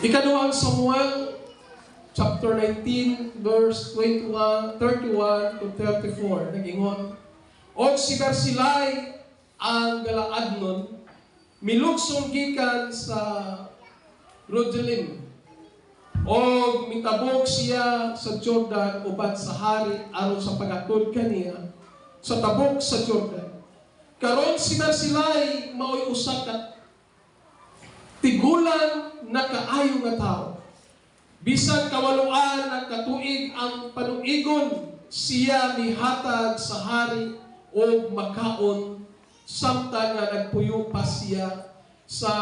Ikaduhang Samuel, chapter 19, verse 31 to 34. Nag-ingon, og si Barsilay ang galaad nun, milugsong gikan sa Rogelim, og mitabok siya sa Jordan uban sa hari aron sa pagatod kaniya sa tabok sa Jordan. Karon si Barsilay mao'y usa ka tigulang na kaayo nga tao. Bisan kawaluan ang katuig ang panuigon, siya mihatag sa hari o makaon, samtang nga nagpuyo pa siya sa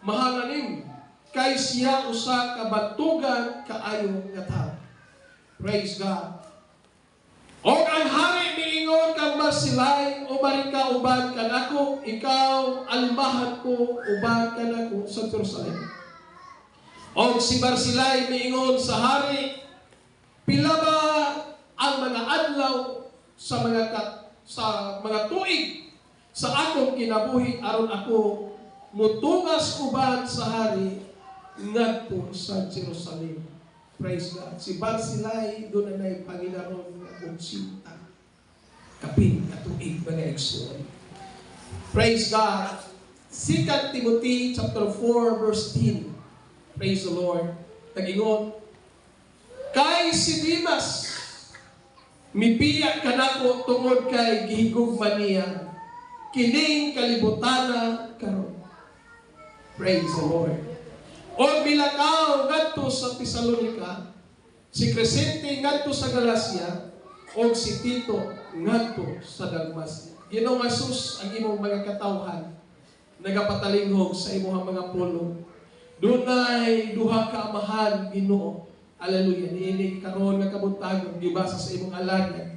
mahanganim, kay siya usa ka bantugan kaayo nga tao. Praise God. O ang hari miingon kang Barsilay, ubarin ka uban kanako, ikaw alimahan ko uban kanako sa Jerusalem. O si Barsilay miingon sa hari, pila ba ang mga adlaw sa mga tuig sa akong kinabuhi aron ako mutungas uban sa hari ngadto sa Jerusalem. Praise God. Si Barsilay doon na Panginoon ng sinta. Kapin katuig mga igsoon. Praise God. 2 Timothy chapter 4 verse 10. Praise the Lord. Nag-ingon, kay si Dimas mipiyak kanako tungod kay gihigugma niya kining kalibutana karon. Praise the Lord. O milakaw ngadto sa Tesalonica, si Crescente ngadto sa Galacia, o si Tito ngadto sa Dalmacia. Ginoong Jesus ang imong mga katawhan nagapatalinghog sa imong mga pulong. Dunay duha ka amahan Ginoo. Hallelujah. Niini karon nga kabuntagon gibasa sa imong alagad.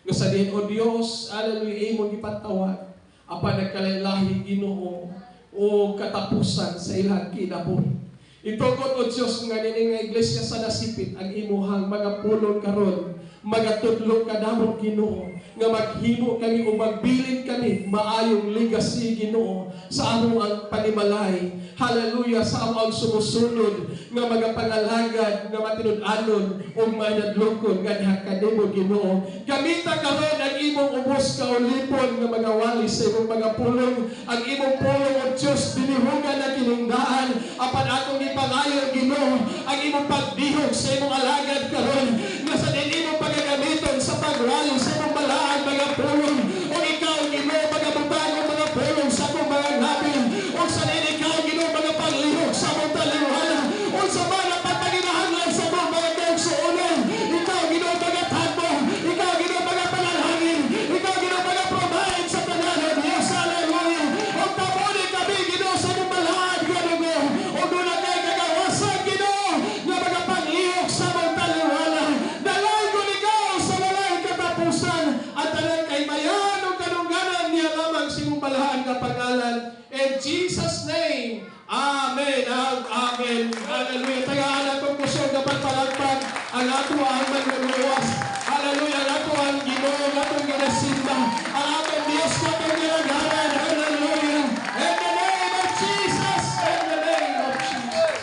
Nga sa diin o Dios, hallelujah, imong gipatawag apan nagkalahi Ginoo o katapusan sa ilang kinabuhi. Itugod o Diyos nga nini nga iglesia sa nasipit ang imuhang mga pulong karon, mga tudlo kadamong Ginoo, nga maghimo kami o magbilin kami maayong legacy Ginoo sa among ang panimalay. Hallelujah, sa among sumusunod nga mga pangalagad nga matinud-anon o manadlokon nga kanimo Ginoo. Gamita karon ang imong ubos ka ulipon nga mga wali sa imong mga pulong, ang imong pulong o Diyos binihugan na kinungdaan apan atong ipangayo Ginoo ang imong pagdihog sa imong alagad karon nga sa din imong pagagamiton sa pagrally sa imong balaan mga pulong o ikaw Ginoo magabutang ang mga pulong sa akong mga nabi o sa din ikaw Ginoo mga paglihok sa among taliwana o sa mga pagpaginahanglan sa among mga kaigsuonan. Ikaw Ginoo magathan mo, ikaw Ginoo mga panalangin, ikaw Ginoo mga provide sa tanan ng Diyos. Hallelujah. O tabuni kami Ginoo sa imong balaan Ginoo o doon na kayo kagawasan Ginoo nga mga paglihok sa among taliwana. Dalay ko ikaw sa walay katapusan at tanan kay mayan o kanungganan niya lamang sa imong balaan nga pangalan. In Jesus' name, Amen. Amen. Hallelujah. Tagaan atong kusyon dapat palagpag ang ato ang manluluwas. Hallelujah. Ang ato ang Ginoo, ang atong ginasimba, ang atong Diyos na itong ginagalan. Hallelujah. In the name of Jesus. In the name of Jesus.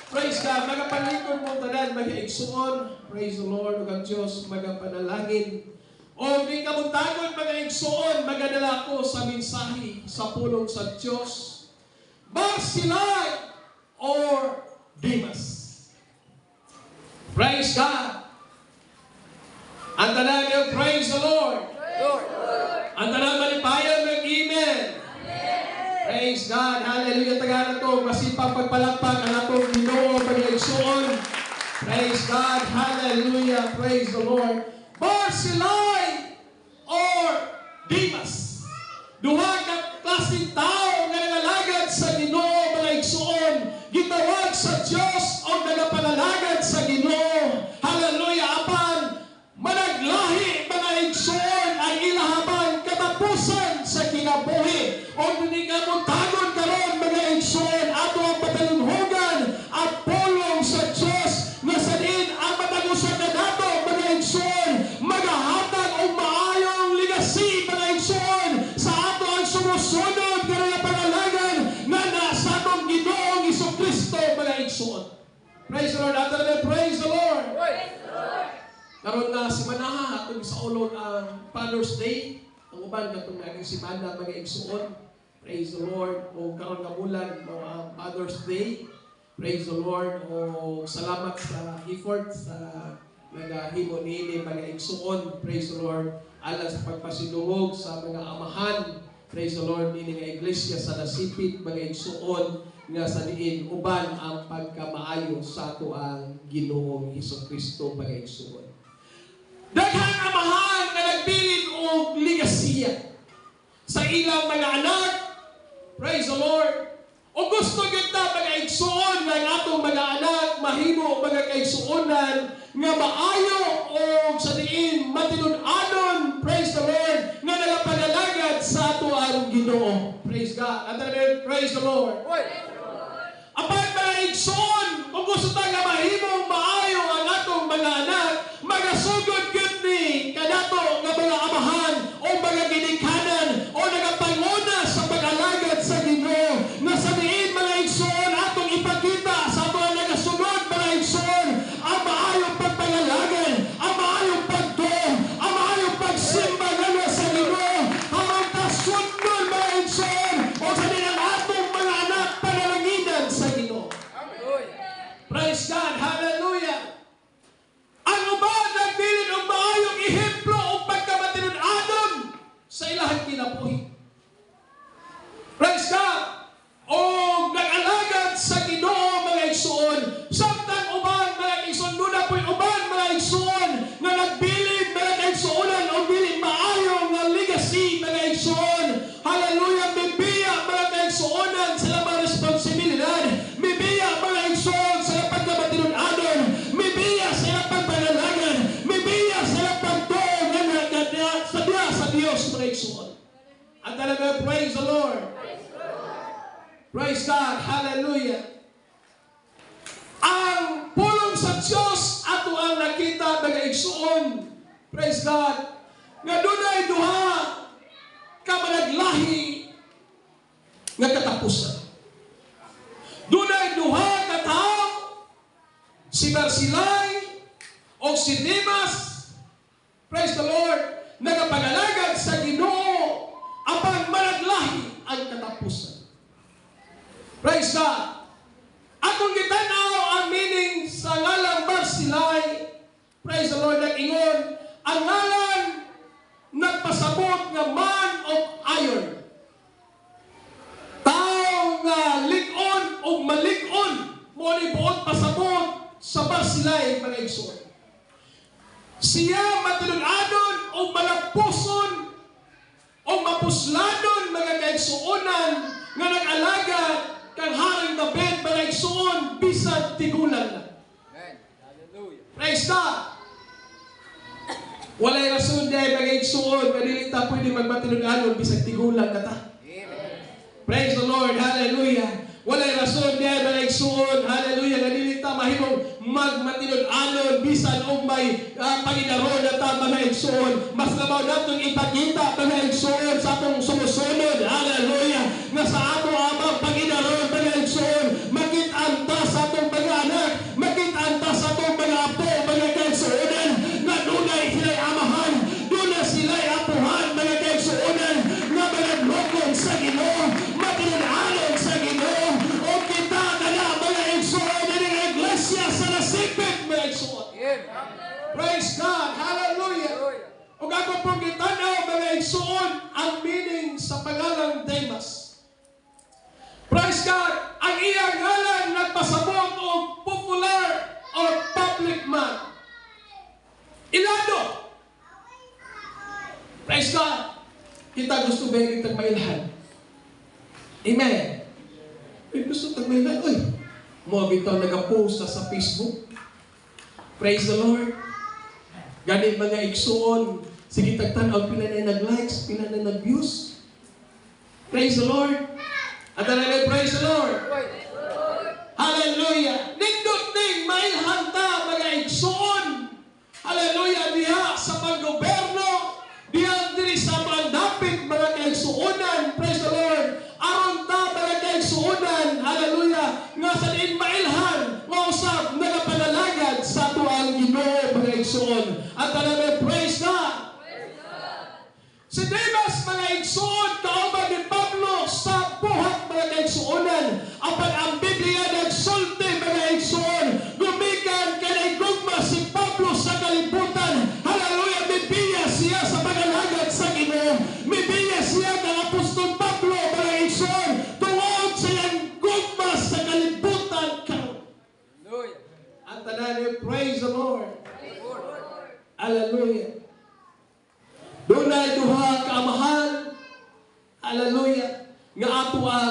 Praise God. Magapalikod mo tanan, mag-iigsuon. Praise the Lord. Ug ang Diyos magapanalangin. O may kabuntagon mga igsuon, magadala ko sa mensahe sa pulong sa Diyos. Barsilay or Dimas. Praise God. Ang tanan niyo, praise the Lord. Ang tanan malipayan ng amen. Praise God. Hallelujah. Tagaan na ito. Masipang pagpalakpak ang atong Ginoo mga igsuon. Praise God. Hallelujah. Praise the Lord. Barsilay or Dimas. Duha ka klaseng tao nga nangalagad sa Ginoo mga igsuon. Gitawag sa Dios o nagapanalagad sa Ginoo. Hallelujah. Apan managlahi mga igsuon ang ilahabang katapusan sa kinabuhi. O ninigamuntagon karon mga igsuon ato ang patalunhogan at pulong sa Dios nga sa din ang matagusan na nato mga igsuon magahatag o maayong legacy mga igsuon sa ato ang sumusunod nga pangalagan na nasa atong Ginoong Hesus atong isaulog ang Father's Day. Ang uban katong naging simana mga igsuon. Praise the Lord. O karon nga bulan mo ang Father's Day. Praise the Lord. O salamat sa effort sa nagahimo niini mga igsuon. Praise the Lord. Alang sa pagpasidungog sa mga amahan. Praise the Lord. Niini nga iglesia sa nasipit mga igsuon nga sa diin uban ang pagkamaayo sa ato ang Ginoong Hesukristo mga igsuon. Daghang amahan nga nagbilin og ligasiya sa ilang mga anak. Praise the Lord. O gusto gyud ta mga igsuon nga ang atong mga anak mahimo mga kaigsuonan nga maayo o sa diin matinud-anon. Praise the Lord nga nagapanalagad sa ato ang Ginoo. Praise God. Praise the Lord. Apan mga igsoon, kung gusto tayo nga mahimong maayo ang atong mga anak, magasugod gyud ni kanato nga mga amahan o mga ginikanan o nagapanguna sa pag-alagad sa Ginoo. Nga sa diin mga igsoon, atong ipakita sa atong nagasunod mga igsoon, ang maayong pagpangalagad, ang maayong pagtuo, ang maayong pagsimba ngano sa Ginoo. Harang tasundon mga igsoon, o sa diin ang atong mga anak panalanginan sa Ginoo. Praise God. Hallelujah. Ang uban nagbilin og maayong ehemplo o pagkamatinud-anon sa ilahang kinabuhi. Praise God. O nag-alagad sa Ginoo mga igsuon. Samtang uban mga igsuon, nuna po'y uban mga igsuon nga nagbilin mga igsuonan o bilin maayo nga legacy mga igsuon. Hallelujah. Bibiya mga igsuonan sila mga responsibilidad. Bibiya mga igsuon sila pagkamatinud-anon. Bibiya sila pagpanalagan. Bibiya sila pagtuo sa Diyos mga igsuon. At talaga, praise the Lord. Praise God. Hallelujah. Ang pulong sa Diyos ato ang nakita mga igsuon. Praise God. Nga dunay duha ka managlahi nga katapusan. Dunay duha ka tao, si Barsilay o si Demas, praise the Lord, nagapanalagad sa Ginoo apan managlahi ang katapusan. Praise God. Atong gitanaw ang meaning sa ngalang Barsilay, praise the Lord, nag-ingon, ang ngalan nagpasabot nga man of iron. Tao nga lig-on o malig-on mo ni buot pasabot sa Barsilay mga igsoon. Siya matinud-anon o malagpuson o mapuslanon mga kaigsuonan nga nag-alaga kang Haring David mga igsuon bisan tigulan na. Praise God. Walay rason dahil mga igsuon nga dili ta pwede magmatinud-anon bisan tigulan na ta. Praise the Lord. Hallelujah. Walay rason dahil mga igsuon. Hallelujah. Nga dili ta mahimong magmatinud-anon bisan o may paginaron na ta mga igsuon. Mas labaw natong ipakita mga igsuon sa atong sumusunod. Hallelujah. Nga sa ato amang paginaron mga igsuon. Makit-anta sa atong mga anak. Makit-anta sa atong mga apo mga kaigsuonan. Nga dunay sila'y amahan. Dunay sila'y apuhan mga kaigsuonan. Nga mga lokon sa Ginoo. Matinud-anon sa Ginoo. O kita na mga igsuon na ng iglesia sa nasipit mga igsuon. Praise God. Hallelujah. O ako pong itanaw mga igsuon ang meaning sa pangalang Demas. Praise God. Ang iyang ngalan nagpasabot o popular or public man. Ilado. Praise God. Kita gusto ba yung tagmailhan? Amen. Ay, gusto tagmailhan. Uy, mo bitaw nag-post sa Facebook. Praise the Lord. Ganit mga igsuon. Sige tagtanaw, pila na nag-likes, pila na nag-views. Praise the Lord. At talaga, praise the Lord. Hallelujah. Nindot ning mailhan ta mga igsuon. Hallelujah. Diha sa paggoberno. Diha diri sa mga dapit mga kaigsuonan. Praise the Lord. Aron ta mga kaigsuonan. Hallelujah. Nga sa diin mailhan. Nga usap nagapanalagad sa tuang Ginoo mga igsuon. At talaga, praise God.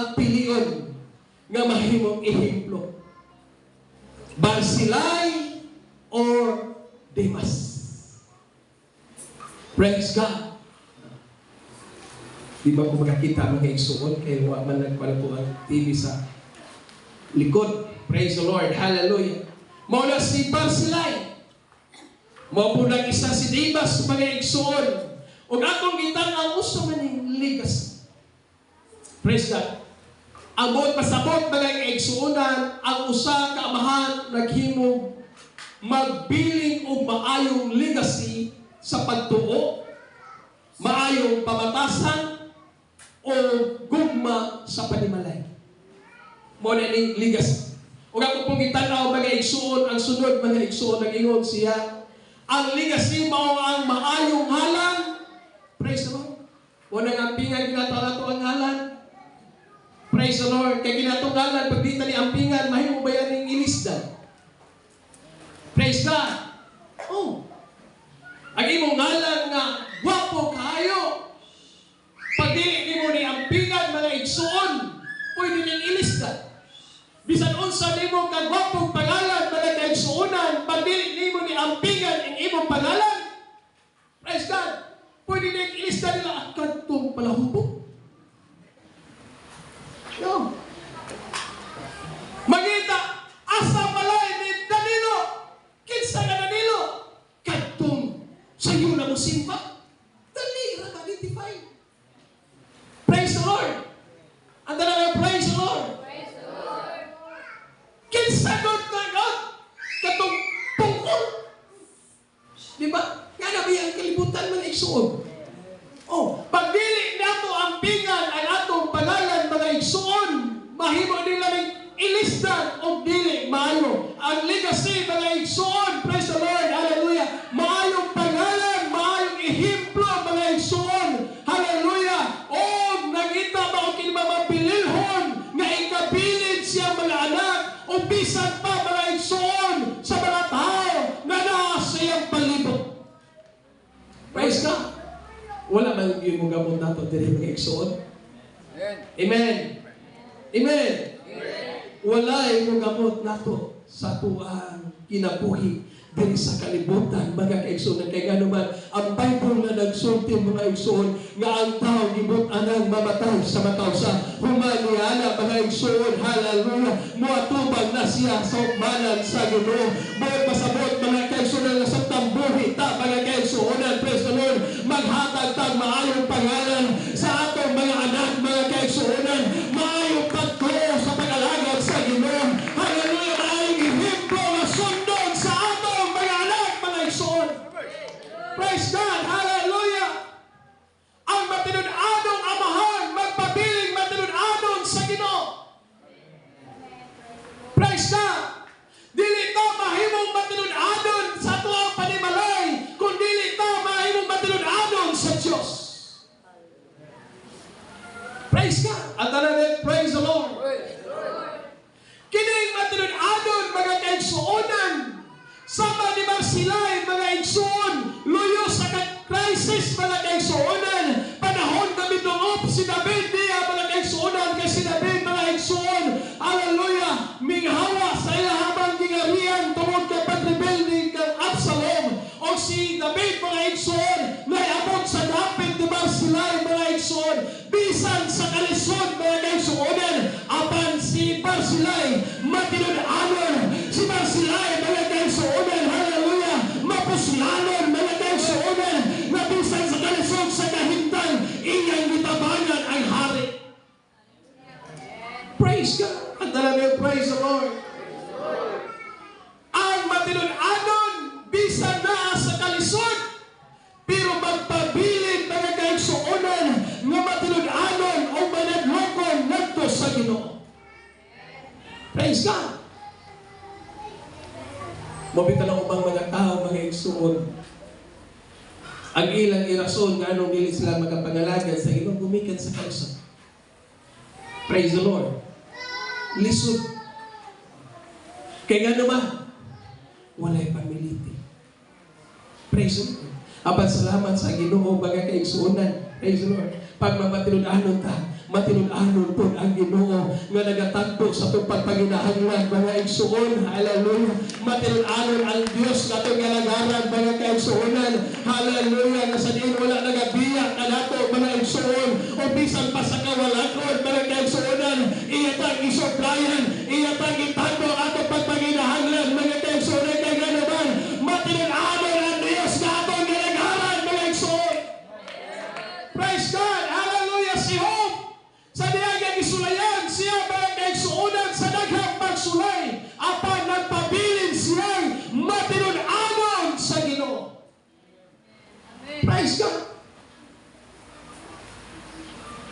ang pilion nga mahimong ehemplo. Barzillai or Demas. Praise God. Di ba kung makakita mga igsuon, kaya huwag man nagpala po ang TV sa likod. Praise the Lord. Hallelujah. Mula si Barzillai. Mao po isa si Demas mga igsuon. Ug atong gitan ang usa man ning legacy. Praise God. Amot pasabot mga igsuonan ang usa ka amahan naghimo magbiling og maayong legacy sa pagtuo, maayong pamatasan o gugma sa panimalay. Mao na ning legacy. Ug ako pong gitanaw mga igsuon ang sunod mga igsuon nag-ingon siya, ang legacy mao ang maayong halan. Praise the Lord. Wala nga pingan ginatala to ang halan. Praise the Lord. Kaya ginatunggalan, pag di tali ampingan, mahimo ba yan yung ilisdan? Praise God. Oh. Ang imong ngalan nga, gwapo kayo. Pag di mo ni ampingan, mga igsuon, pwede niyang ilisdan. Bisan unsa ni mo ka gwapong pangalan, mga kaigsuonan, pag di mo ni ampingan, ang imong pangalan. Praise God. Pwede niyang ilisdan nila, ang kantong palahubog. No. Magita, asa palay ni Danilo. Kinsa nga Danilo? Kadtong sayo na mo simba. Dali ra ma-identify. Praise the Lord. Anda na praise the Lord. Praise the Lord. Kinsa God na God? Kadtong pungkol. Di ba? Nga na ba ang kalibutan man igsuon? Oh, pag dili nato ang pingan ang atong pangalan mga igsuon, mahimo nila ning ilisdan og dili maayo. Ang legacy mga igsuon, praise the Lord, hallelujah. Maayong pangalan, maayong ehemplo mga igsuon, hallelujah. Og nangita ba og kinamabilihon nga ikabilin siya mga anak o bisan pa mga igsuon sa mga tao na naa sa iyang palibot. Praise God. Wala man yung mga gamot nato diri mga igsuon. Amen. Amen. Wala yung gamot nato sa tuang kinabuhi diri sa kalibutan mga kaigsuon. Kay ngano man ang Bible na nagsulti mga igsuon nga ang tao gibot anang mamatay sa matawsa. Humaniana mga igsuon, hallelujah. Moatubang na siya sa manan sa Ginoo. Buot pasabot mga kaigsuon nga sa tambuhi ta mga kaigsuonan, praise the Lord. Maghatag tag maayong pangalan sa atong mga anak mga kaigsuonan. Maayong pagtuo sa pag-alagad sa Ginoo. Hallelujah. Maayong ehemplo nga sundon sa atong mga anak mga igsuon. Praise God. Hallelujah. Ang matinud-adong amahan magpabiling matinud-adon sa Ginoo. Praise God. Dili ta mahimong matinud-adon sa tuwang panimalay, kundi dili ta mahimong matinud-adon sa Dios. Praise God. At talaga, praise the Lord. Kining matinud-adon mga kaigsuonan, sama ni Barzillai mga igsuon, luyo sa crisis mga kaigsuonan, panahon na mitungop si David niya mga kaigsuonan, kay si David mga igsuon, hallelujah, minghawa sa ilahabang gingarian tungod kay pag-rebelde kang Absalom, o si David mga igsuon, naiabot sa dapit ni Barzillai mga igsuon, bisan sa kalisod mga kaigsuonan, apan si Barzillai matinud-adon, si Barzillai mga kaigsuonan, hallelujah, mapuslanon mga kaigsuonan, na bisan sa kalisod sa kahimtang, iyang gitabangan ang hari. Praise God. Ang talaga, praise the Lord. Ang matinud-adon, bisan na sa kalisod, pero magpabilin mga kaigsuonan nga matinud-adon o manadlokon ngadto sa Ginoo. Praise God. Mabita lang ubang mga tao, mga igsuon. Ang ilang irason nga anong dili sila magapangalagan sa Ginoo gumikan sa kalisod. Praise the Lord. Lisod. Kaya nga naman, walay pamiliti. Praise the Lord. Apan salamat sa Ginoo mga kaigsuonan. Praise the Lord. Pag mapatinud-anon ta, matinud-anon po ang Ginoo nga nagatagpo sa itong pagpaginahanglan, mga igsuon. Hallelujah. Matinud-anon ang Diyos nga itong galagaran, mga kaigsuonan. Hallelujah. Nga sa diin wala nagabiyak na nato, mga igsuon. O bisan pa sa kawalakon, mga kaigsuonan. Iyatang isoplayan, iyatang itagpo ang atong pagpaginahanglan, mga kaigsuonan. Kaya gano'n, matinud-anon ang Diyos nga itong galagaran, mga igsuon. Praise God! Hallelujah! Si Job, sa diyagang isulayan, siya mga kaigsuonan sa daghang pagsulay, apan nagpabilin siyang matinud-anon sa Ginoo. Praise God!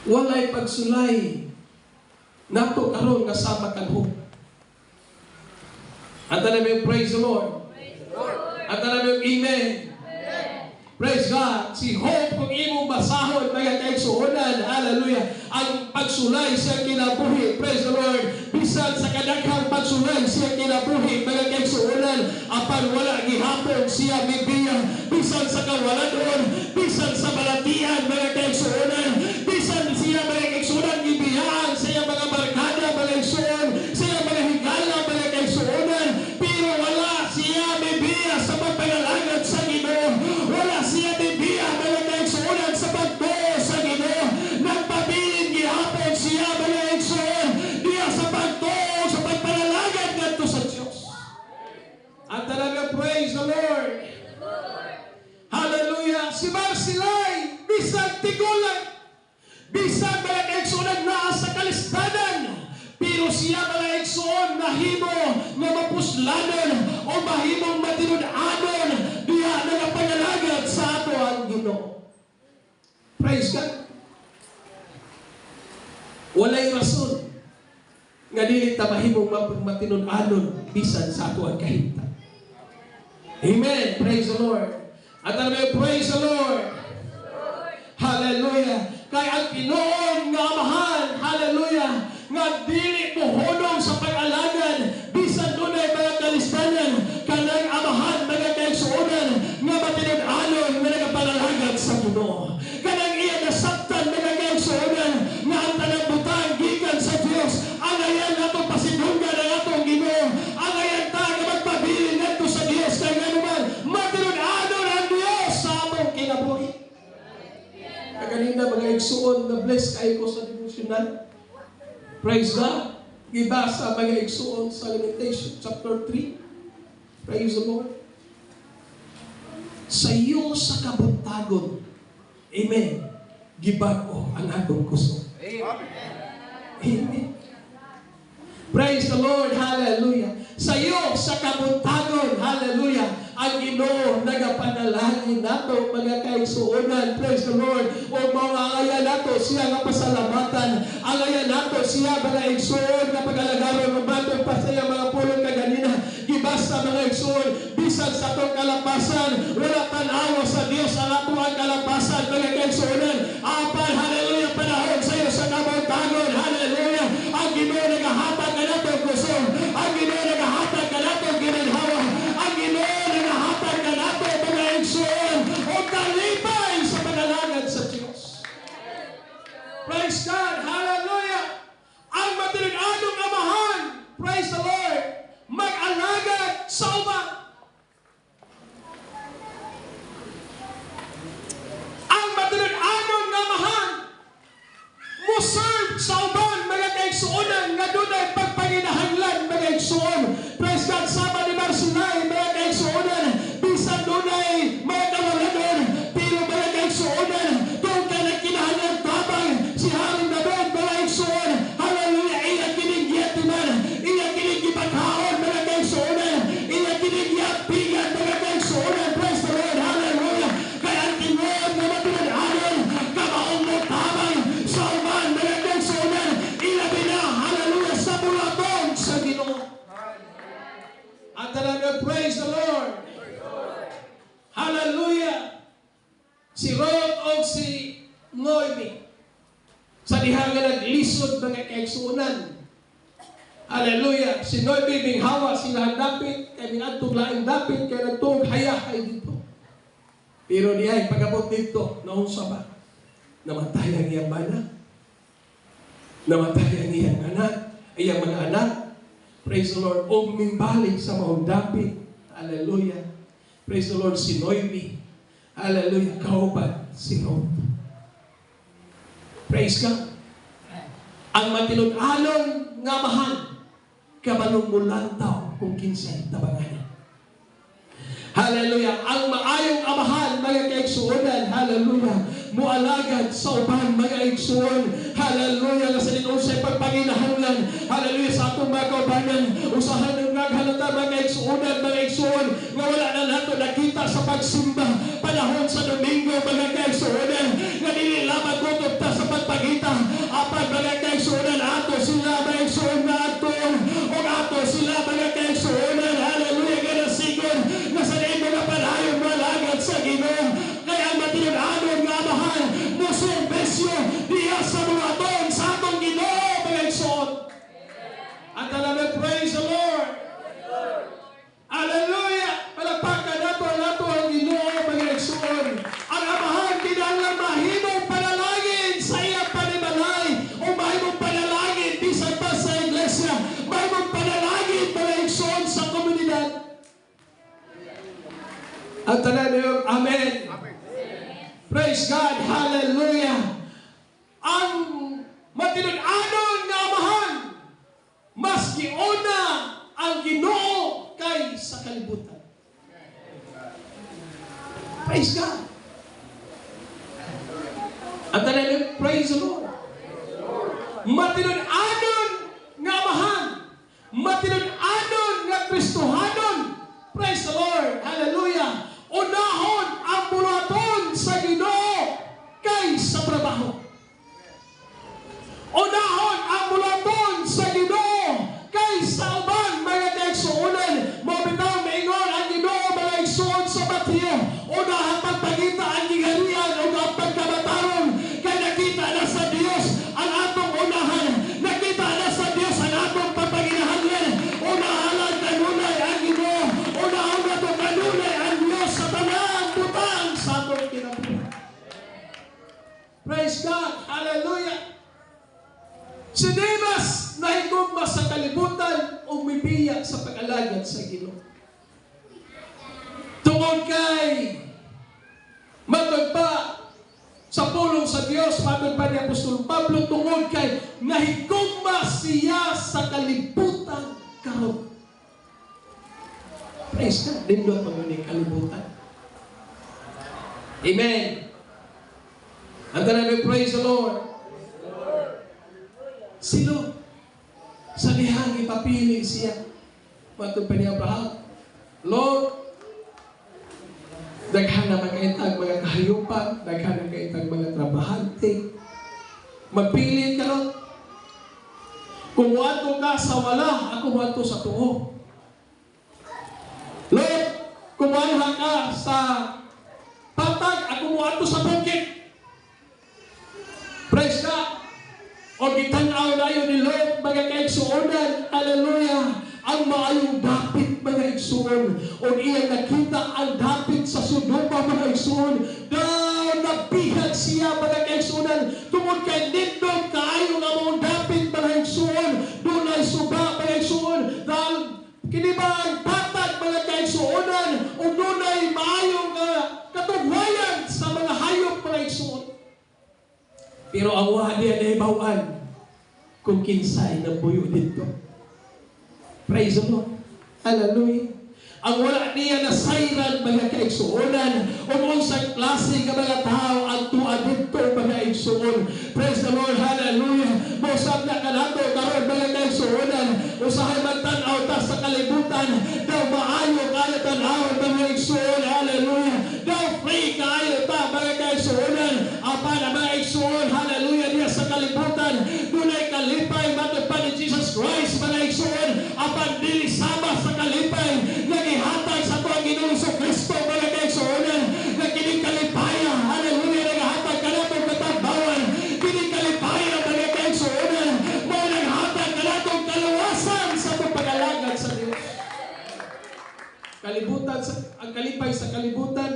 Walay pagsulay nato karon kasama kanhog. Ata namin praise the Lord. Ata namin amen. Praise God. Si Job, kung imong basahon, mga kaigsuonan, hallelujah, ang pagsulay siya kinabuhi. Praise the Lord. Bisan sa kadaghang pagsulay siya kinabuhi, mga kaigsuonan, apan wala gihapon siya mibiya. Bisan sa kawaladon, bisan sa balatian, mga kaigsuonan, bisan siya, mga kaigsuonan, gibiyaan siya mga barkada, mga kaigsuon, siya mga higala, mga kaigsuonan, pero wala siya mibiya sa pagpangalangad sa Ginoo. Wala siya bibiya, mga kaigsuonan, sa pagtuo sa Ginoo. Nagpabilin gihapon siya, mga kaigsuon, diya sa pagtuo, sa pagpanalangad ngadto sa Dios. At talaga praise the Lord. Hallelujah. Si Barsilay, bisag tigulan, bisag mga kaigsuonan naa sa kalistanan, pero siya mga kaigsuon nahimo nga mapuslanon o mahimong matinud-anon diya nagapangalagad sa ato ang Ginoo. Praise God. Walay rason nga dili ta mahimong matinud-anon bisan sa ato ang kahimtang. Amen. Praise the Lord. At alam, praise the Lord. Hallelujah. Kay ang Pinoon nga amahan, hallelujah, nga dili mohonong sa pag-alagan, bisan dunay mga kalistanan, kanang amahan, mga kaigsuonan, nga matinud-anon, nga nagapanalagad sa Ginoo. Kanang iya nasabtan, mga kaigsuonan, nga ang tanang butang gikan sa Dios, ang ayan natong pasidunggan ang atong Ginoo, ang ayan ta nga magpabilin nato sa Dios, kay nga naman, matinud-anon ang Dios sa atong kinabuhi. Kaganina mga igsuon na bless kayo ko sa devotional. Praise God. Gibasa mga igsuon sa Lamentation chapter 3. Praise the Lord. Sa iyo sa kabuntagon, amen, gibag-o ang atong kusog. Amen. Praise the Lord. Hallelujah. Sa iyo sa kabuntagon, hallelujah, ang Ginoo nagapanalangin nato, mga kaigsuonan. Praise the Lord. O mga angaya nato siya nga pasalamatan, angaya nato siya mga igsuon nga pagalagaron ng batong pasaya mga pulong kaganina. Gibasta mga igsuon, bisan sa itong kalapasan, wala tanawa sa Dios ang ato ang kalapasan, mga kaigsuonan. Apan, hallelujah, panahon sa iyo sa kabuntagon, hallelujah, ang Ginoo nagahatag ka nato kusog, ang Ginoo nagahatag ka nato gininhawa, ang Ginoo nagahatag ka nato mga igsuon o kalipay sa panalangad sa Diyos. Praise God. Hallelujah. Ang matinud-anong amahan, praise the Lord, mag-alagad sa uban. Ang matinud-anong amahan mo-serve sa uban, mga kaigsuonan, nga dunay pagpanginahanglan, mga igsuon. Praise God. Sama ni Barsilay, mga kaigsuonan, bisan dunay mga kawaladon, pero mga kaigsuonan, doon ka nagkinahanglan tabang si Haring David, mga igsuon. Hallelujah. Iya kinigiyatiman, iya kinigipaghaon, mga kaigsuonan, iya kinigiyapingan, mga kaigsuonan. Praise the Lord. Hallelujah. Kaya ang tinuod na matinud-anon, kamaong mo tabang sa uban, mga kaigsuonan, ilabi na, hallelujah, sa bulatong sa Ginoo. At talaga, praise the Lord. Hallelujah. Si Ruth o si Noemi, sa diha nga naglisod mga kaigsuonan. Hallelujah. Si Noemi bing hawa sila dapit, kay minadtong laing dapit, kay nagtuog hayahay dito. Pero dihay pagabot dito, naunsa ba? Namatay ang iyang bana. namatay ang iyang anak, iyang mga anak. Praise the Lord. O mimbalik sa maong dapit. Hallelujah. Praise the Lord. Si Noemi. Hallelujah. Kauban si Ruth. Praise God. Ang matinod-alon nga mahal, kabalong mulantaw kung kinsay tabangan. Hallelujah. Ang maayong amahan, mga kaigsuonan, hallelujah, mualagad sa uban, mga igsuon, hallelujah, nga sa linuon sa'y pagpanginahanglan, hallelujah, sa atong mga kaubanan, usahan ng naghalata, mga igsuonan, mga igsuon, nga wala na nato nakita sa pagsimba, panahon sa Domingo, mga kaigsuonan, nga nililamang kutob ta sa pagpagita, apan mga kaigsuonan, ato sila, mga igsuon na ato, o ato sila, mga kaigsuonan, hallelujah, nga nasigon, na sa mga panayong malagad sa Ginoo, kaya matinod-anon nga mahal, musumbesyo diya sa mga ton sa atong Ginoo, mga igsoon. At alam, praise the Lord. Hallelujah. Palagpakan nato ang Ginoo, mga igsoon. Ang amahan, kinahanglan mahimong panalangin sa iyang panimalay, o mahimong panalangin bisan pa sa iglesia, mahimong panalangin, mga igsoon, sa komunidad. At tanan yung amen. Praise God. Hallelujah. Ang matinod-anon nga amahan, mas giuna ang Ginoo kay sa kalibutan. Praise God. At tanan yung praise the Lord. Matinod-anon nga amahan, matinod-anon nga Kristohanon. Praise the Lord. Hallelujah. Unahon ang bulaton sa Ginoo kay sa trabaho. Unahon ang bulaton sa Ginoo kay sa uban, mga kaigsuonan. Mabitaw maingon ang Ginoo, mga igsuon sa Mateo. Unahang pagpagita ang gigalian o ang pagkabataron, kay nakita na sa Dios ang atong unahan. Nakita na sa Dios ang atong pagpaginahanglan. Unahalan kanunay ang Ginoo. Unahan na ito kanunay ang Dios sa tanang butang sa atong kinabuhi. Praise God. Hallelujah. Si Demas nahigugma sa kalibutan o mibiya sa pag-alagad sa Ginoo. Tungod kay matod pa sa pulong sa Dios, matod pa ni Apostol Pablo, tungod kay nahigugma siya sa kalibutan karon. Praise God. Nindot pa mo kalibutan. Amen. Ang tanan, praise the Lord. Sino? Sa dihang ipapili siya. Matod pa ni Abraham, Lord, daghan na makaitag mga kahayupan, daghan na makaitag mga trabahante. Magpili ka, Lord. Kung wato ka sa wala, ako wato sa tuo. Lord, kung wato ka sa patag, ako wato sa bukid. Praise God. O gitanaw na yun ni Lord, mga kaigsuonan, hallelujah, ang maayong dapit, mga igsuon, o iyang nakita ang dapit sa Sodoma, mga igsuon, daw nabihag siya, mga kaigsuonan, tungod kay nindong kaayo nga mong dapit, mga igsuon, doon ay suba, mga igsuon, dahil kinibang patag, mga kaigsuonan, o doon ay maayong katugwayan sa mga hayop, mga igsuon. Pero ang wadi ay bawaan kung kinsay na buyo dito. Praise the Lord. Hallelujah. Ang wala niya na sayran, mga kaigsuonan, o kung sa klase ka mga tao, ang tuwa dito, mga igsuon. Praise the Lord. Hallelujah. Musab na ka nato, karoon, mga kaigsuonan, usahay magtanaw ta sa kalibutan, daw maayo kaya tanaw, mga igsuon. Hallelujah. Daw free kaya ta, mga kaigsuonan, apa na mga igsuon. Hallelujah. Diya sa kalibutan, dunay kalipay, matod pa ni Jesus Christ, mga igsuon, apan dili sama sa kalipay, nagihatag sa tuwang Ginoong Kristo, mga kaigsuonan, na kining kalipaya, hallelujah, naghatag ka natong katagbawan, kining kalipaya, mga kaigsuonan, mo naghatag ka natong kaluwasan sa itong pag-alagad sa Diyos. Kalibutan, ang kalipay sa kalibutan,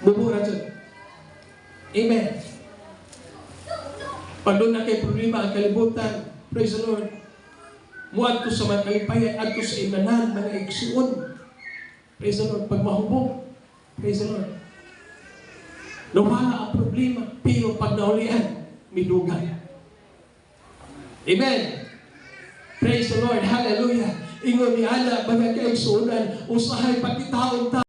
bubura dyan. Amen. Pag doon na kay problema ang kalibutan, praise the Lord, muad ko sa mga kalipayan, at ko sa imanan, mga igsuon. Praise the Lord. Pag mahubog, praise the Lord. Nawala ang problema, pero pag naulian, midugan. Amen. Praise the Lord. Hallelujah. Ingon ni Ana, mga kaigsuonan, usahay pagkitaon ta.